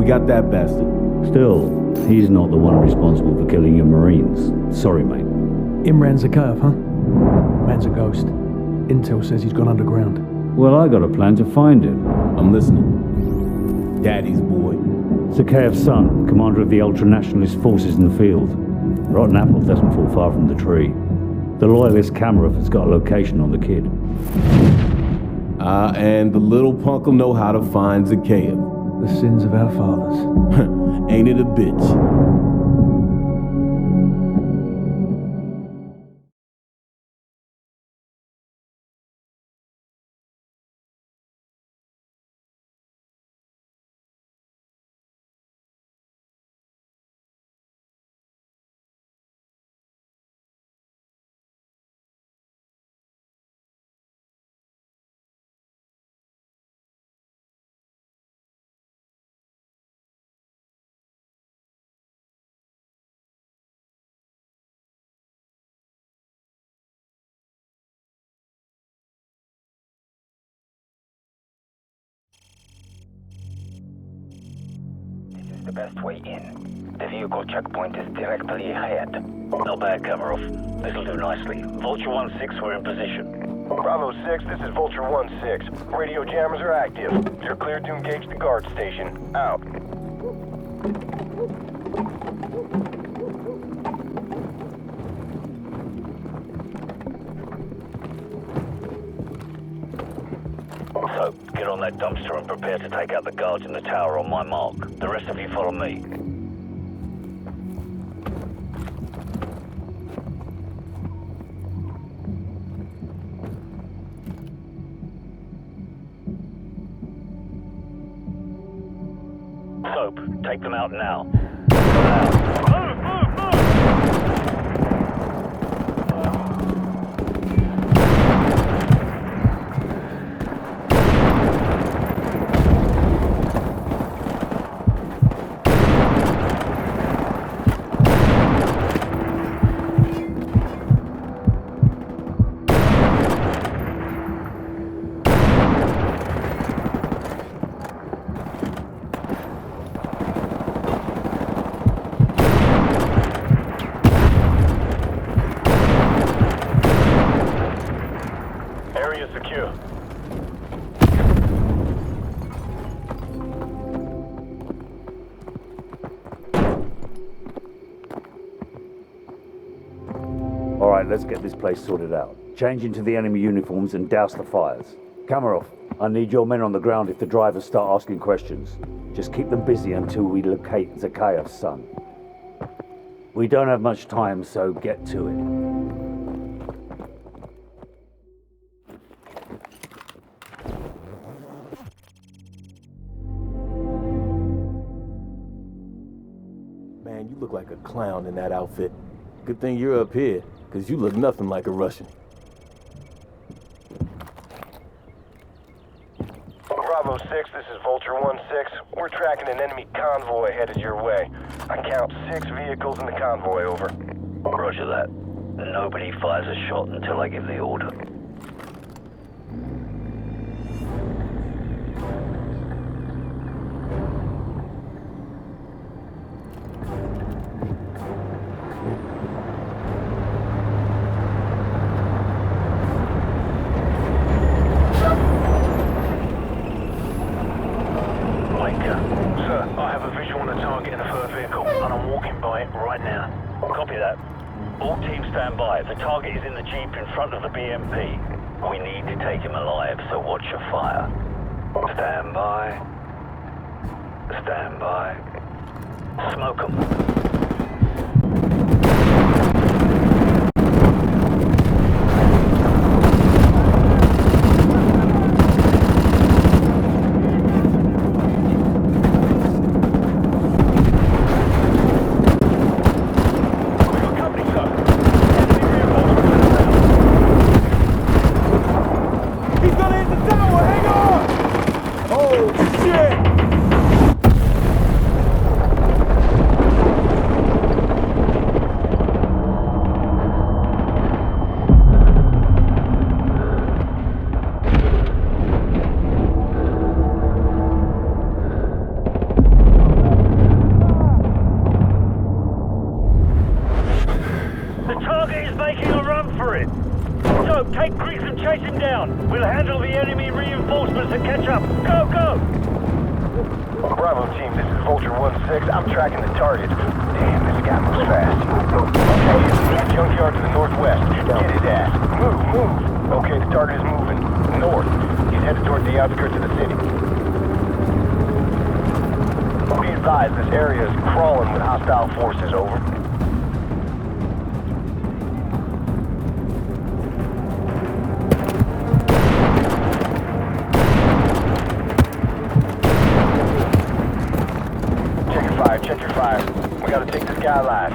got that bastard. Still, he's not the one responsible for killing your Marines. Sorry, mate. Imran's a curve, huh? Man's a ghost. Intel says he's gone underground. Well, I got a plan to find him. I'm listening. Daddy's boy. Zakhaev's son, commander of the ultra-nationalist forces in the field. Rotten apple doesn't fall far from the tree. The loyalist Kamarov has got a location on the kid. And the little punk'll know how to find Zakhaev. The sins of our fathers. Ain't it a bitch? The best way in. The vehicle checkpoint is directly ahead. Not bad, Kamarov. This'll do nicely. Vulture 1-6, we're in position. Bravo 6, this is Vulture 1-6. Radio jammers are active. You're cleared to engage the guard station. Out. So, get on that dumpster and prepare to take out the guards in the tower on my mark. The rest of you follow me. Soap, take them out now. Move, move, move! Secure. All right, let's get this place sorted out. Change into the enemy uniforms and douse the fires. Kamarov, I need your men on the ground if the drivers start asking questions. Just keep them busy until we locate Zakhaev's son. We don't have much time, so get to it. Man, you look like a clown in that outfit. Good thing you're up here, because you look nothing like a Russian. Bravo 6, this is Vulture 1-6. We're tracking an enemy convoy headed your way. I count 6 vehicles in the convoy, over. Roger that. Nobody fires a shot until I give the order. The target is in the Jeep in front of the BMP. We need to take him alive, so watch your fire. Stand by. Stand by. Smoke 'em. catch up. Go, go! Bravo team, this is Vulture 1-6. I'm tracking the target. Damn, this guy moves fast. Okay, he's junkyard to the northwest. Get his ass. Move, move. Okay, the target is moving. North. He's headed toward the outskirts of the city. Be advised, this area is crawling with hostile forces, over. Check your fire. We gotta take this guy alive.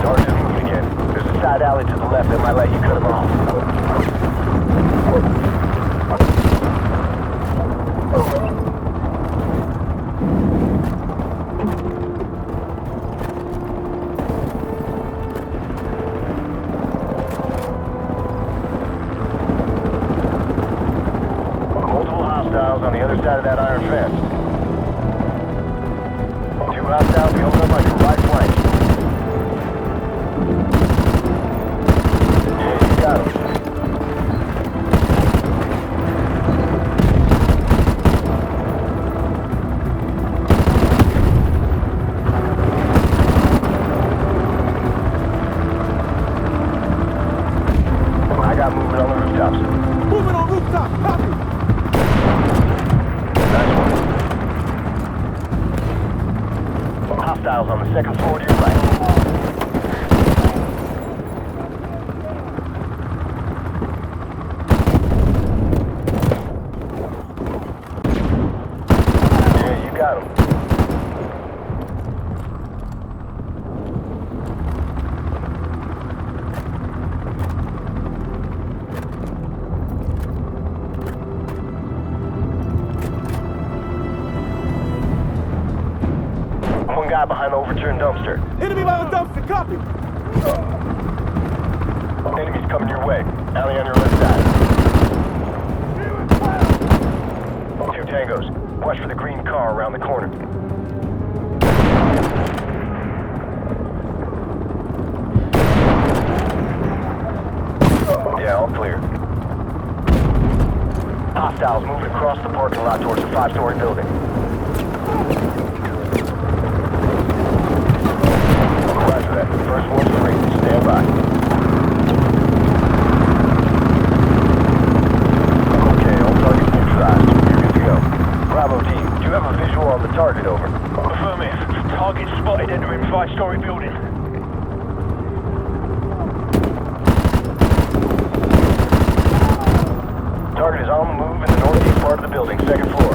Target is moving again. There's a side alley to the left that might let you cut him off. On the other side of that iron fence. 2 hostiles coming up on your right flank. Yeah, you got him. I got movement on the rooftops. Moving on rooftop, copy! Hostiles on the second floor to your right. Yeah, you got him. One guy behind the overturned dumpster. Enemy by the dumpster, copy! Enemies coming your way. Alley on your left side. 2 tangos. Watch for the green car around the corner. Yeah, all clear. Hostiles moving across the parking lot towards the 5-story building. Roger that. First one's free. Stand by. Okay, all targets neutralized. You're good to go. Bravo team, do you have a visual on the target, over? Affirmative. Target spotted entering 5-story building. Target is on the move in the northeast part of the building, 2nd floor.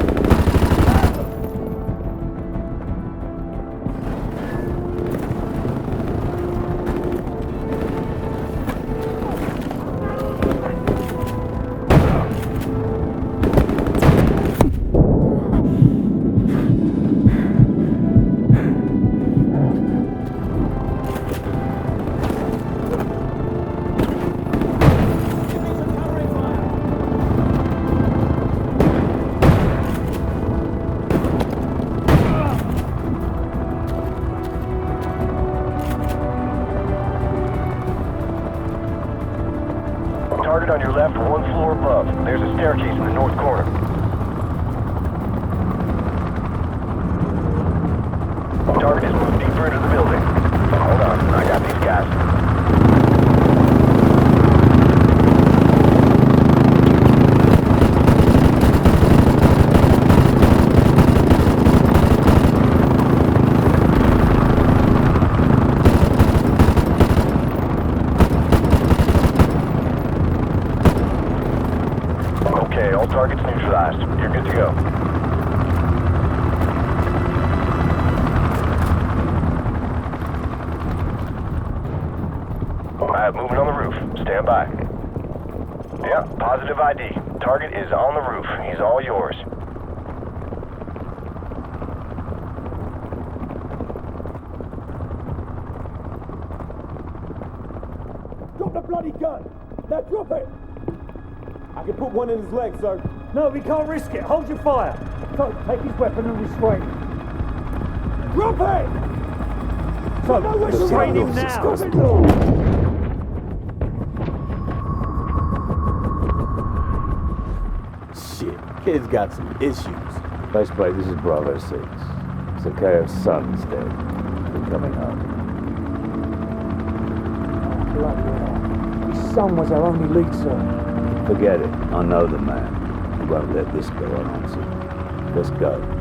Target on your left, 1 floor above. There's a staircase in the north corner. Target is moved deeper into the building. Hold on, I got these guys. Okay, all targets neutralized. You're good to go. Alright, moving on the roof. Stand by. Yeah, positive ID. Target is on the roof. He's all yours. Drop the bloody gun! Now drop it! I can put one in his leg, sir. No, we can't risk it. Hold your fire. So, take his weapon and restrain him. Drop it! So, restrain him now. Shit, kid's got some issues. Base plate, this is Bravo 6. Zakaev's son is dead. We're coming home. Bloody hell. His son was our only lead, sir. Forget it. I know the man. He won't let this go unanswered. Let's go.